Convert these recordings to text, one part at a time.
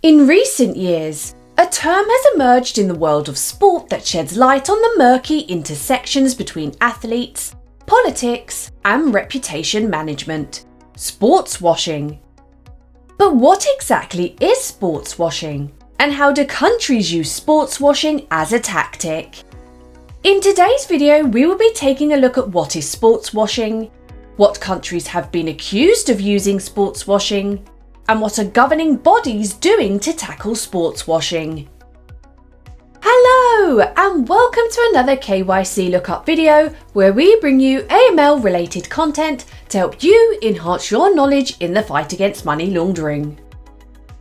In recent years, a term has emerged in the world of sport that sheds light on the murky intersections between athletes, politics, and reputation management: sportswashing. But what exactly is sportswashing, and how do countries use sportswashing as a tactic? In today's video, we will be taking a look at what is sportswashing, what countries have been accused of using sportswashing, and what are governing bodies doing to tackle sportswashing. Hello, and welcome to another KYC Lookup video where we bring you AML related content to help you enhance your knowledge in the fight against money laundering.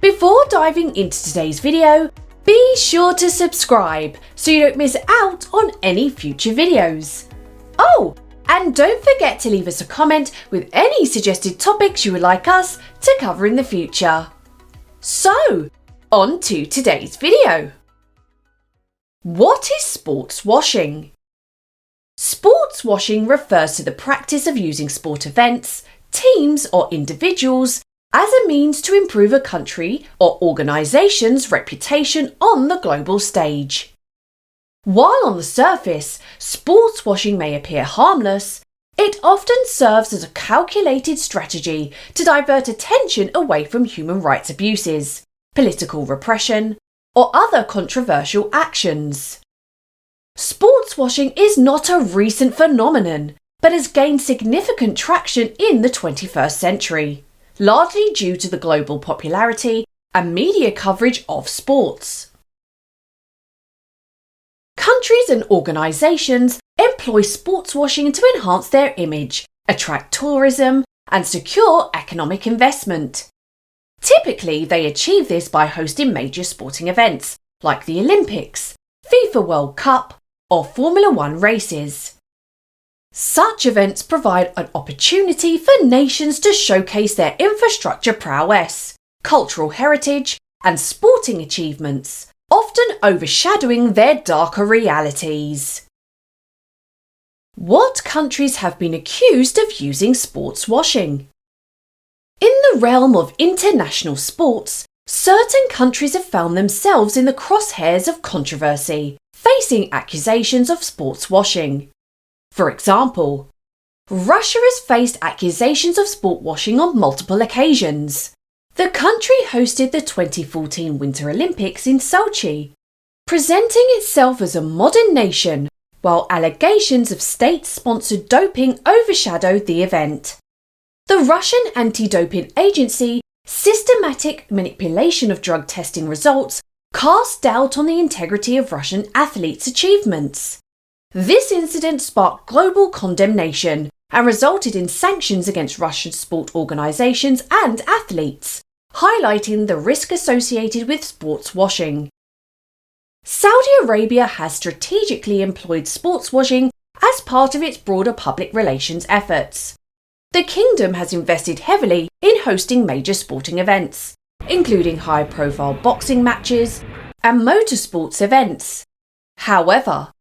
Before diving into today's video, be sure to subscribe so you don't miss out on any future videos. Oh, and don't forget to leave us a comment with any suggested topics you would like us to cover in the future. So, on to today's video. What is sportswashing? Sportswashing refers to the practice of using sport events, teams, or individuals as a means to improve a country or organisation's reputation on the global stage. While on the surface, sportswashing may appear harmless, it often serves as a calculated strategy to divert attention away from human rights abuses, political repression, or other controversial actions. Sportswashing is not a recent phenomenon, but has gained significant traction in the 21st century, largely due to the global popularity and media coverage of sports. Countries and organisations employ sportswashing to enhance their image, attract tourism, and secure economic investment. Typically, they achieve this by hosting major sporting events like the Olympics, FIFA World Cup, or Formula One races. Such events provide an opportunity for nations to showcase their infrastructure prowess, cultural heritage, and sporting achievements, often overshadowing their darker realities. What countries have been accused of using sportswashing? In the realm of international sports, certain countries have found themselves in the crosshairs of controversy, facing accusations of sportswashing. For example, Russia has faced accusations of sportswashing on multiple occasions. The country hosted the 2014 Winter Olympics in Sochi, presenting itself as a modern nation, while allegations of state-sponsored doping overshadowed the event. The Russian anti-doping agency systematic manipulation of drug testing results cast doubt on the integrity of Russian athletes' achievements. This incident sparked global condemnation and resulted in sanctions against Russian sport organisations and athletes, highlighting the risk associated with sportswashing. Saudi Arabia has strategically employed sportswashing as part of its broader public relations efforts. The kingdom has invested heavily in hosting major sporting events, including high-profile boxing matches and motorsports events. However,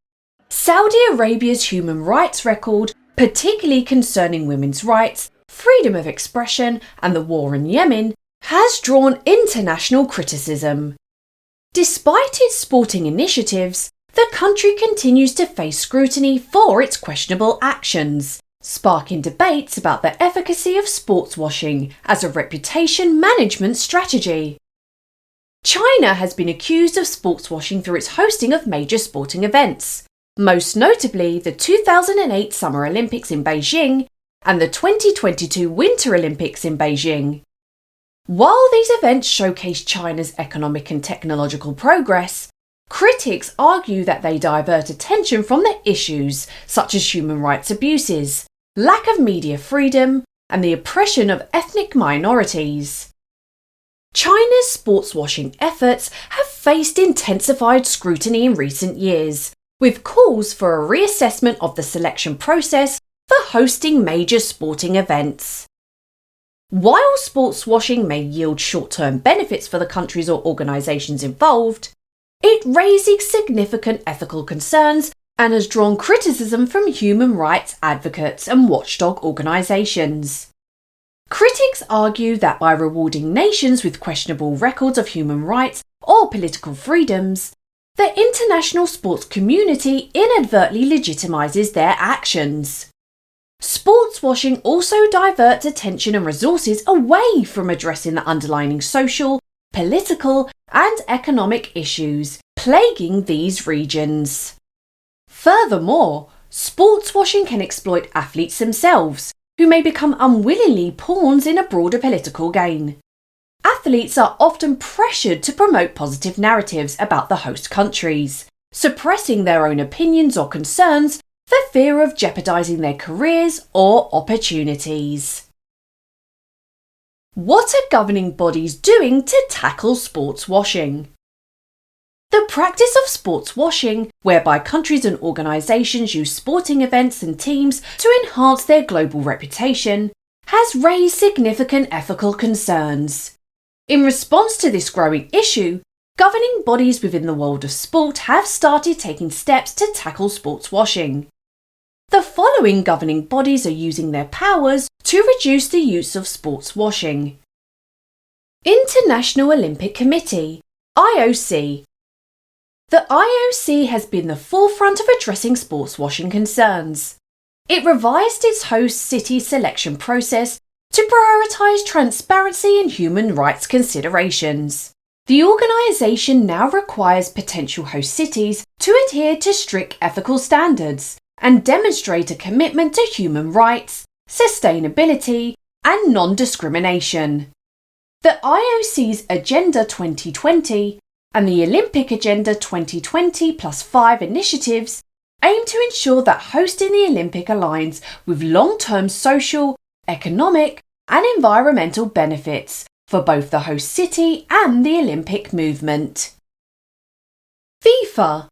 Saudi Arabia's human rights record, particularly concerning women's rights, freedom of expression, and the war in Yemen, has drawn international criticism. Despite its sporting initiatives, the country continues to face scrutiny for its questionable actions, sparking debates about the efficacy of sportswashing as a reputation management strategy. China has been accused of sportswashing through its hosting of major sporting events, most notably the 2008 Summer Olympics in Beijing and the 2022 Winter Olympics in Beijing. While these events showcase China's economic and technological progress, critics argue that they divert attention from the issues such as human rights abuses, lack of media freedom, and the oppression of ethnic minorities. China's sportswashing efforts have faced intensified scrutiny in recent years, with calls for a reassessment of the selection process for hosting major sporting events. While sportswashing may yield short-term benefits for the countries or organisations involved, it raises significant ethical concerns and has drawn criticism from human rights advocates and watchdog organisations. Critics argue that by rewarding nations with questionable records of human rights or political freedoms, the international sports community inadvertently legitimises their actions. Sports washing also diverts attention and resources away from addressing the underlying social, political, and economic issues plaguing these regions. Furthermore, sports washing can exploit athletes themselves, who may become unwillingly pawns in a broader political gain. Athletes are often pressured to promote positive narratives about the host countries, suppressing their own opinions or concerns for fear of jeopardising their careers or opportunities. What are governing bodies doing to tackle sports washing? The practice of sports washing, whereby countries and organisations use sporting events and teams to enhance their global reputation, has raised significant ethical concerns. In response to this growing issue, governing bodies within the world of sport have started taking steps to tackle sports washing. The following governing bodies are using their powers to reduce the use of sports washing. International Olympic Committee, IOC. The IOC has been the forefront of addressing sports washing concerns. It revised its host city selection process to prioritise transparency and human rights considerations. The organisation now requires potential host cities to adhere to strict ethical standards and demonstrate a commitment to human rights, sustainability, and non-discrimination. The IOC's Agenda 2020 and the Olympic Agenda 2020+5 initiatives aim to ensure that hosting the Olympic aligns with long-term social, economic, and environmental benefits for both the host city and the Olympic movement. FIFA.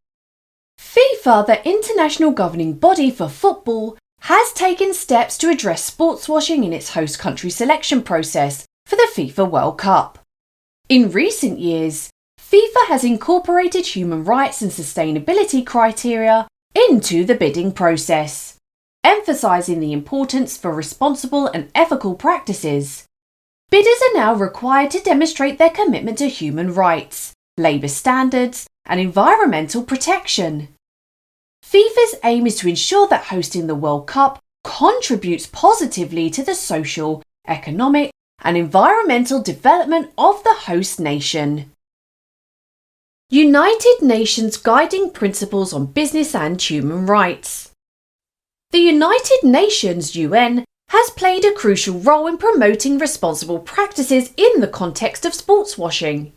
FIFA, the international governing body for football, has taken steps to address sports washing in its host country selection process for the FIFA World Cup. In recent years, FIFA has incorporated human rights and sustainability criteria into the bidding process, emphasising the importance for responsible and ethical practices. Bidders are now required to demonstrate their commitment to human rights, labour standards, and environmental protection. FIFA's aim is to ensure that hosting the World Cup contributes positively to the social, economic, and environmental development of the host nation. United Nations Guiding Principles on Business and Human Rights. The United Nations (UN) has played a crucial role in promoting responsible practices in the context of sports washing.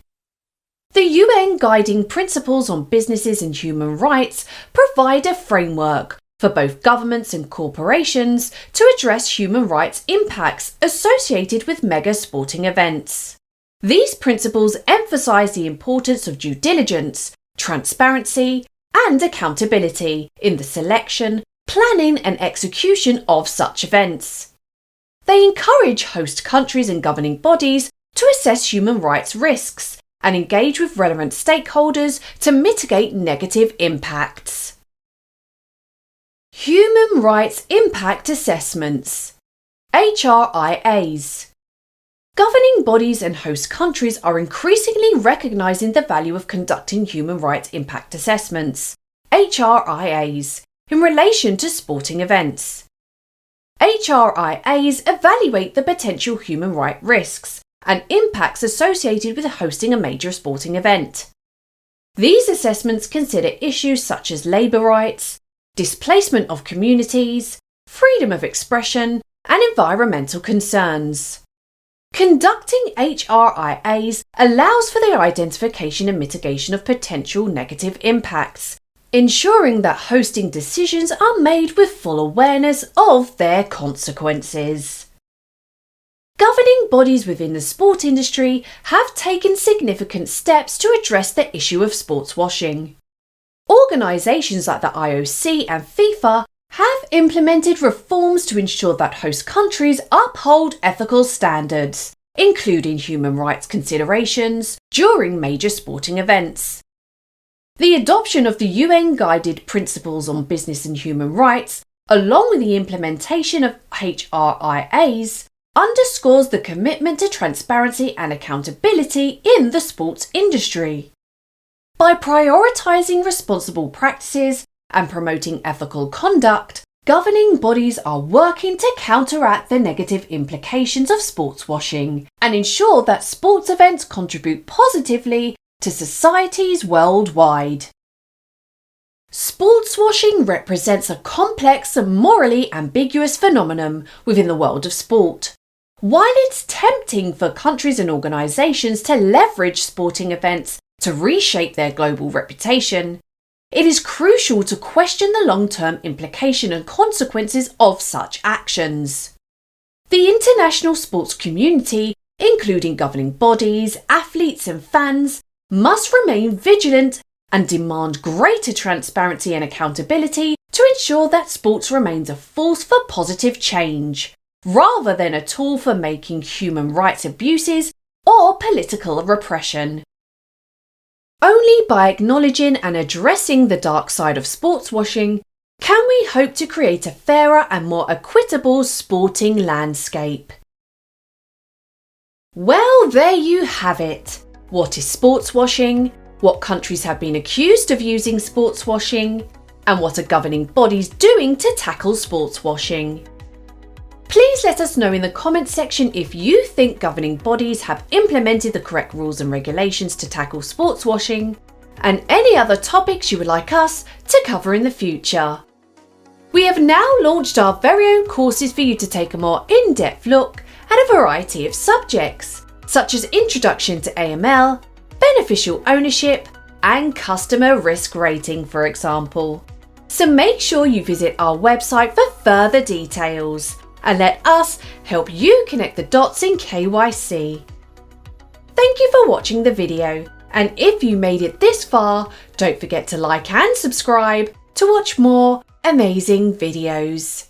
The UN Guiding Principles on Businesses and Human Rights provide a framework for both governments and corporations to address human rights impacts associated with mega sporting events. These principles emphasise the importance of due diligence, transparency, and accountability in the selection, planning, and execution of such events. They encourage host countries and governing bodies to assess human rights risks and engage with relevant stakeholders to mitigate negative impacts. Human Rights Impact Assessments, HRIAs. Governing bodies and host countries are increasingly recognising the value of conducting human rights impact assessments, HRIAs, in relation to sporting events. HRIAs evaluate the potential human rights risks and impacts associated with hosting a major sporting event. These assessments consider issues such as labour rights, displacement of communities, freedom of expression, and environmental concerns. Conducting HRIAs allows for the identification and mitigation of potential negative impacts, ensuring that hosting decisions are made with full awareness of their consequences. Governing bodies within the sport industry have taken significant steps to address the issue of sports washing. Organisations like the IOC and FIFA have implemented reforms to ensure that host countries uphold ethical standards, including human rights considerations, during major sporting events. The adoption of the UN-guided Principles on Business and Human Rights, along with the implementation of HRIAs, underscores the commitment to transparency and accountability in the sports industry. By prioritising responsible practices and promoting ethical conduct, governing bodies are working to counteract the negative implications of sports washing and ensure that sports events contribute positively to societies worldwide. Sports washing represents a complex and morally ambiguous phenomenon within the world of sport. While it's tempting for countries and organisations to leverage sporting events to reshape their global reputation, it is crucial to question the long-term implication and consequences of such actions. The international sports community, including governing bodies, athletes and fans, must remain vigilant and demand greater transparency and accountability to ensure that sports remains a force for positive change, rather than a tool for making human rights abuses or political repression. Only by acknowledging and addressing the dark side of sports washing can we hope to create a fairer and more equitable sporting landscape. Well, there you have it. What is sports washing? What countries have been accused of using sports washing? And what are governing bodies doing to tackle sports washing? Please let us know in the comments section if you think governing bodies have implemented the correct rules and regulations to tackle sports washing, and any other topics you would like us to cover in the future. We have now launched our very own courses for you to take a more in-depth look at a variety of subjects, such as Introduction to AML, Beneficial Ownership, and Customer Risk Rating, for example. So make sure you visit our website for further details, and let us help you connect the dots in KYC. Thank you for watching the video, and if you made it this far, don't forget to like and subscribe to watch more amazing videos.